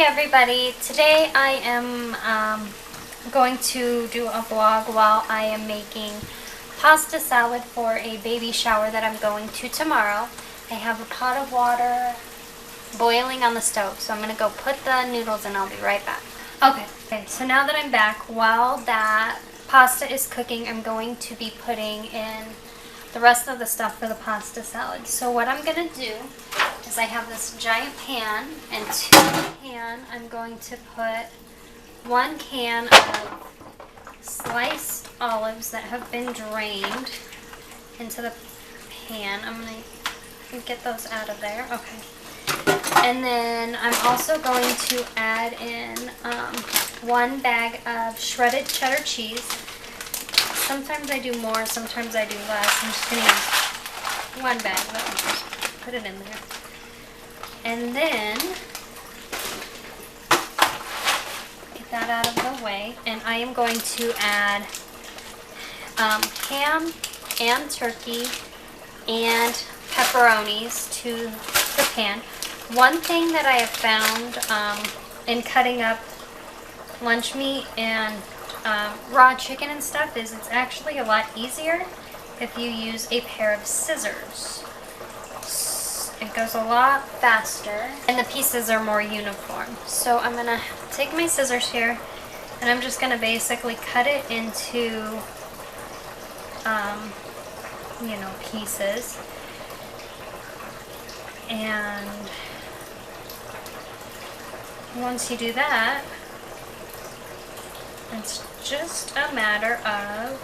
everybody, today I am going to do a vlog while I am making pasta salad for a baby shower that I'm going to tomorrow. I have a pot of water boiling on the stove, so I'm going to go put the noodles in. I'll be right back. Okay, so now that I'm back, while that pasta is cooking, I'm going to be putting in the rest of the stuff for the pasta salad. So what I'm going to do is I have this giant pan, and to the pan I'm going to put 1 can of sliced olives that have been drained into the pan. I'm going to get those out of there. Okay. And then I'm also going to add in 1 bag of shredded cheddar cheese. Sometimes I do more, sometimes I do less. I'm just going to use 1 bag, but I'll just put it in there. And then get that out of the way, and I am going to add ham and turkey and pepperonis to the pan. One thing that I have found in cutting up lunch meat and raw chicken and stuff is it's actually a lot easier if you use a pair of scissors. It goes a lot faster and the pieces are more uniform. So I'm going to take my scissors here and I'm just going to basically cut it into, pieces. And once you do that, it's just a matter of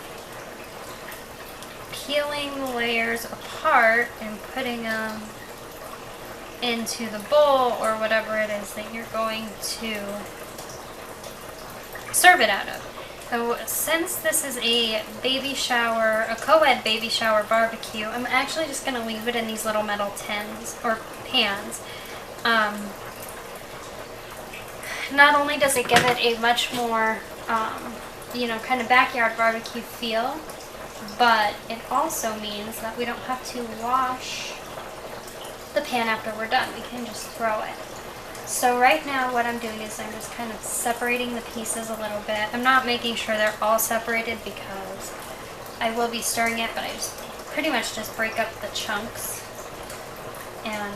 peeling the layers apart and putting them into the bowl or whatever it is that you're going to serve it out of. So since this is a baby shower, a co-ed baby shower barbecue, I'm actually just going to leave it in these little metal tins or pans. Not only does it give it a much more, kind of backyard barbecue feel, but it also means that we don't have to wash the pan after we're done. We can just throw it. So right now what I'm doing is I'm just kind of separating the pieces a little bit. I'm not making sure they're all separated because I will be stirring it, but I just pretty much just break up the chunks and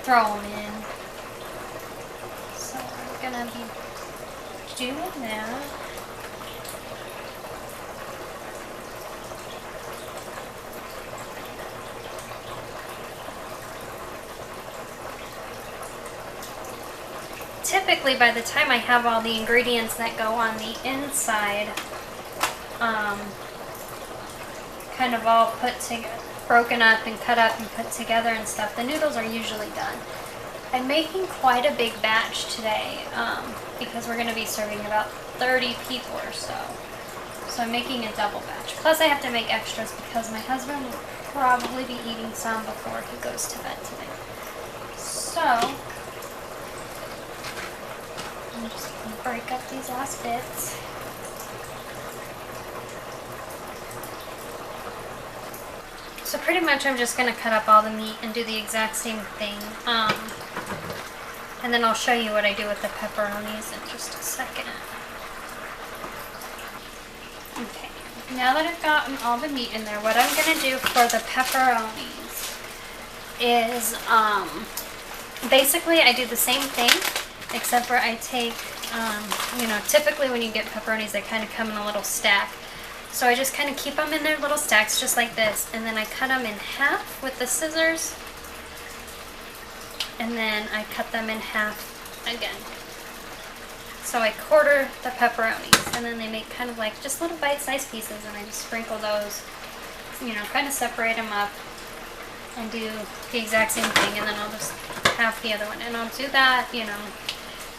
throw them in. So I'm gonna be doing that. Typically, by the time I have all the ingredients that go on the inside, kind of all put together, broken up and cut up and put together and stuff, the noodles are usually done. I'm making quite a big batch today because we're going to be serving about 30 people or so. So I'm making a double batch. Plus I have to make extras because my husband will probably be eating some before he goes to bed today. So I'm just going to break up these last bits. So pretty much I'm just going to cut up all the meat and do the exact same thing. And then I'll show you what I do with the pepperonis in just a second. Okay, now that I've gotten all the meat in there, what I'm going to do for the pepperonis is basically I do the same thing, except for I take, typically when you get pepperonis they kind of come in a little stack. So I just kind of keep them in their little stacks just like this, and then I cut them in half with the scissors, and then I cut them in half again. So I quarter the pepperonis, and then they make kind of like just little bite-sized pieces, and I just sprinkle those, kind of separate them up and do the exact same thing, and then I'll just have the other one. And I'll do that,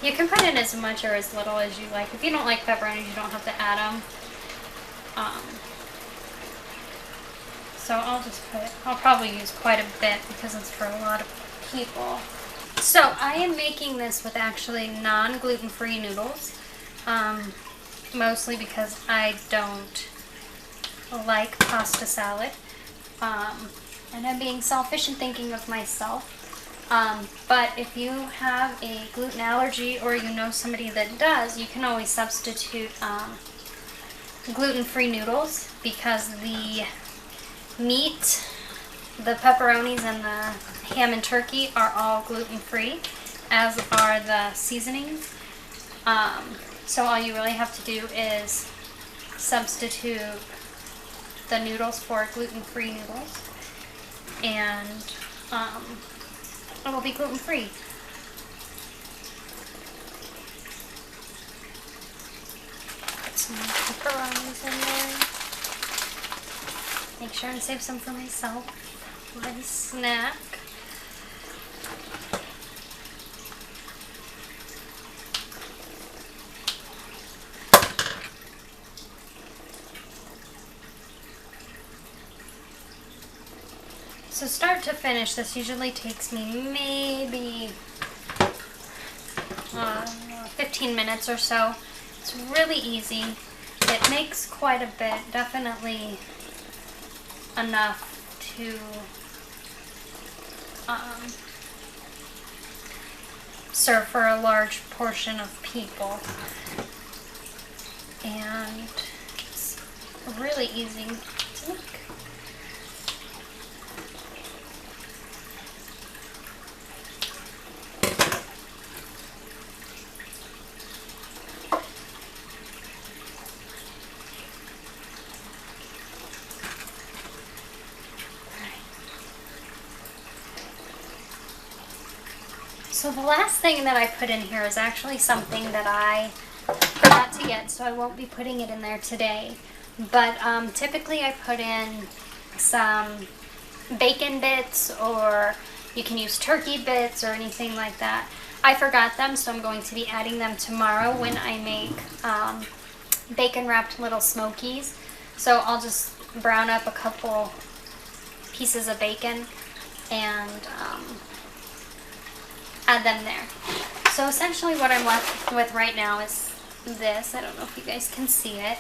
you can put in as much or as little as you like. If you don't like pepperonis, you don't have to add them. So I'll probably use quite a bit because it's for a lot of people. So I am making this with actually non-gluten-free noodles, mostly because I don't like pasta salad, and I'm being selfish and thinking of myself. But if you have a gluten allergy or you know somebody that does, you can always substitute gluten-free noodles, because the meat, the pepperonis and the ham and turkey are all gluten-free, as are the seasonings. So all you really have to do is substitute the noodles for gluten-free noodles, and it will be gluten-free. Put some more pepperonis in there. Make sure and save some for myself for a snack. So start to finish, this usually takes me maybe 15 minutes or so. It's really easy. It makes quite a bit, definitely enough to serve for a large portion of people. And it's really easy to make. So the last thing that I put in here is actually something that I forgot to get, so I won't be putting it in there today. But typically I put in some bacon bits, or you can use turkey bits or anything like that. I forgot them, so I'm going to be adding them tomorrow when I make bacon wrapped little smokies. So I'll just brown up a couple pieces of bacon and add them there. So essentially what I'm left with right now is this. I don't know if you guys can see it.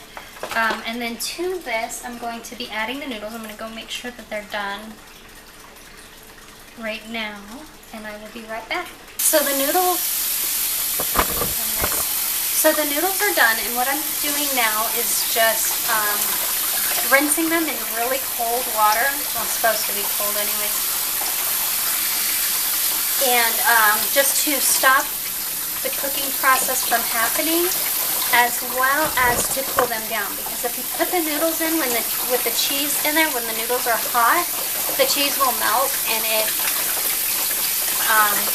And then to this, I'm going to be adding the noodles. I'm going to go make sure that they're done right now, and I will be right back. So the noodles are done, and what I'm doing now is just rinsing them in really cold water. Well, it's supposed to be cold anyways. And just to stop the cooking process from happening, as well as to cool them down. Because if you put the noodles in with the cheese in there, when the noodles are hot, the cheese will melt, and it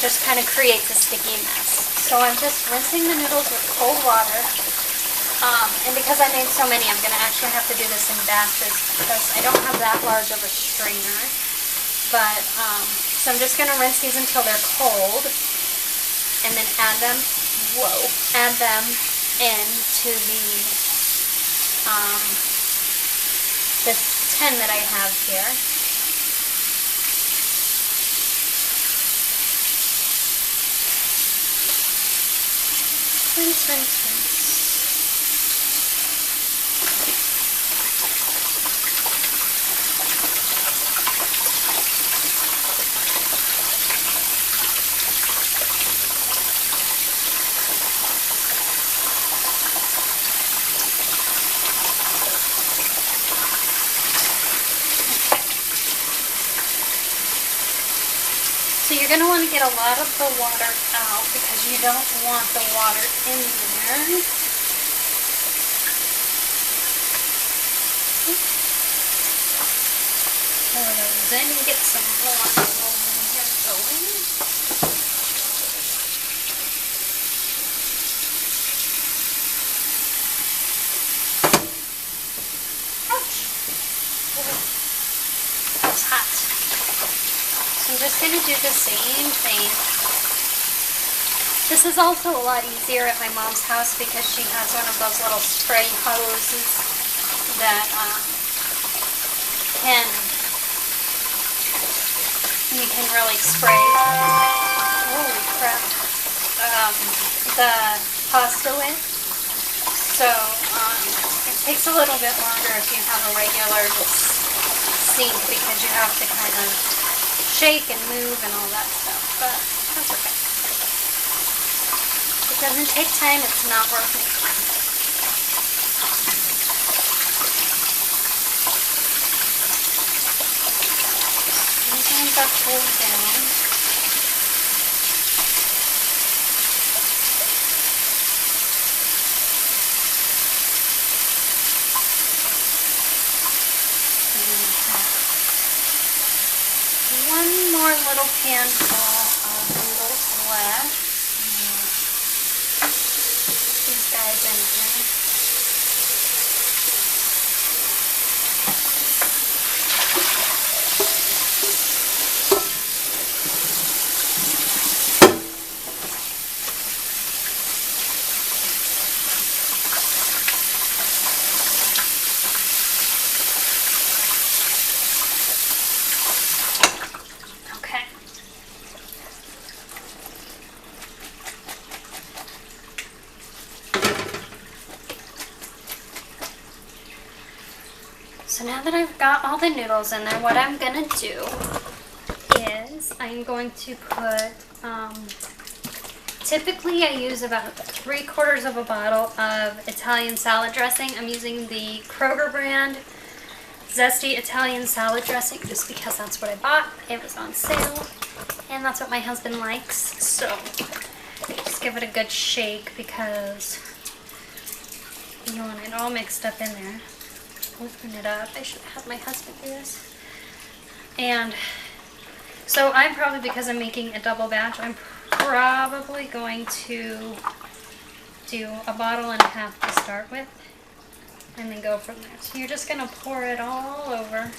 just kind of creates a sticky mess. So I'm just rinsing the noodles with cold water. And because I made so many, I'm going to actually have to do this in batches because I don't have that large of a strainer. But so I'm just going to rinse these until they're cold, and then add them into the tin that I have here. Rinse, rinse, rinse. So you're going to want to get a lot of the water out because you don't want the water in there. Pour those in and get some more noodles in here going. Ouch! That was hot. I'm just going to do the same thing. This is also a lot easier at my mom's house because she has one of those little spray hoses that you can really spray, holy crap, the pasta with. So it takes a little bit longer if you have a regular sink because you have to kind of shake and move and all that stuff, but that's okay. If it doesn't take time, it's not worth making. These ones are pulled down. One more little handful of noodles left. These guys in here. So now that I've got all the noodles in there, what I'm gonna do is I'm going to put, typically I use about 3/4 of a bottle of Italian salad dressing. I'm using the Kroger brand Zesty Italian salad dressing just because that's what I bought. It was on sale and that's what my husband likes. So just give it a good shake because you don't want it all mixed up in there. Open it up. I should have my husband do this. And so I'm probably, because I'm making a double batch, I'm probably going to do 1.5 bottles to start with and then go from there. So you're just going to pour it all over.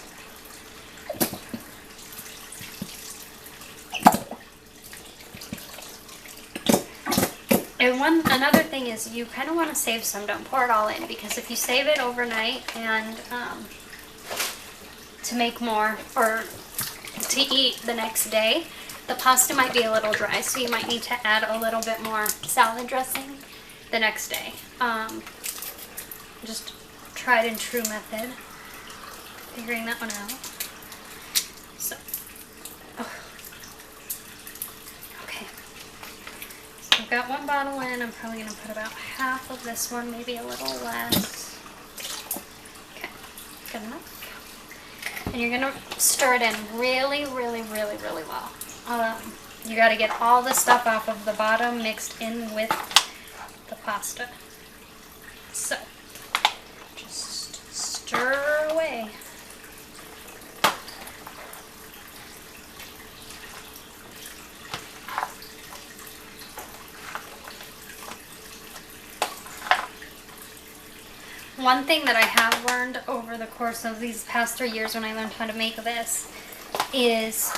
And another thing is you kind of want to save some. Don't pour it all in, because if you save it overnight and to make more or to eat the next day, the pasta might be a little dry, so you might need to add a little bit more salad dressing the next day. Just tried and true method, figuring that one out. So, okay. So I've got 1 bottle in. I'm probably going to put about half of this one, maybe a little less. Okay, good enough. And you're going to stir it in really, really, really, really well. You got to get all the stuff off of the bottom mixed in with the pasta. So, just stir away. One thing that I have learned over the course of these past 3 years when I learned how to make this is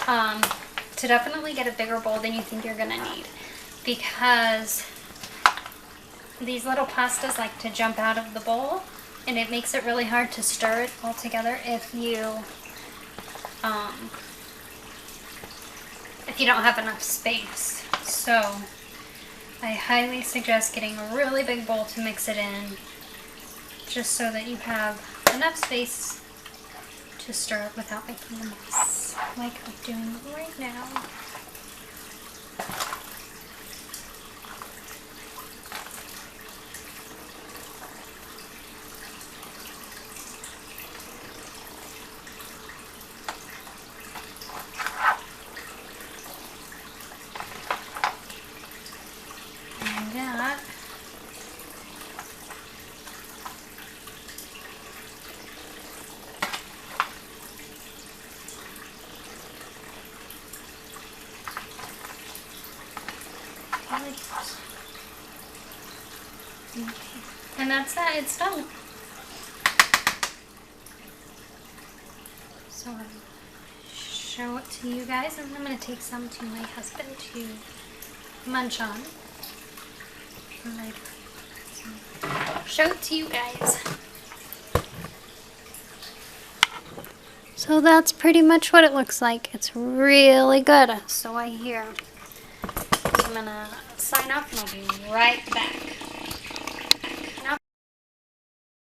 to definitely get a bigger bowl than you think you're going to need, because these little pastas like to jump out of the bowl and it makes it really hard to stir it all together if you don't have enough space. So I highly suggest getting a really big bowl to mix it in, just so that you have enough space to stir it without making a mess, like I'm doing right now. And that and that's that, it's done. So I'll show it to you guys, and I'm going to take some to my husband to munch on. And show it to you guys. So that's pretty much what it looks like. It's really good, so I hear. I'm going to sign off and I'll be right back.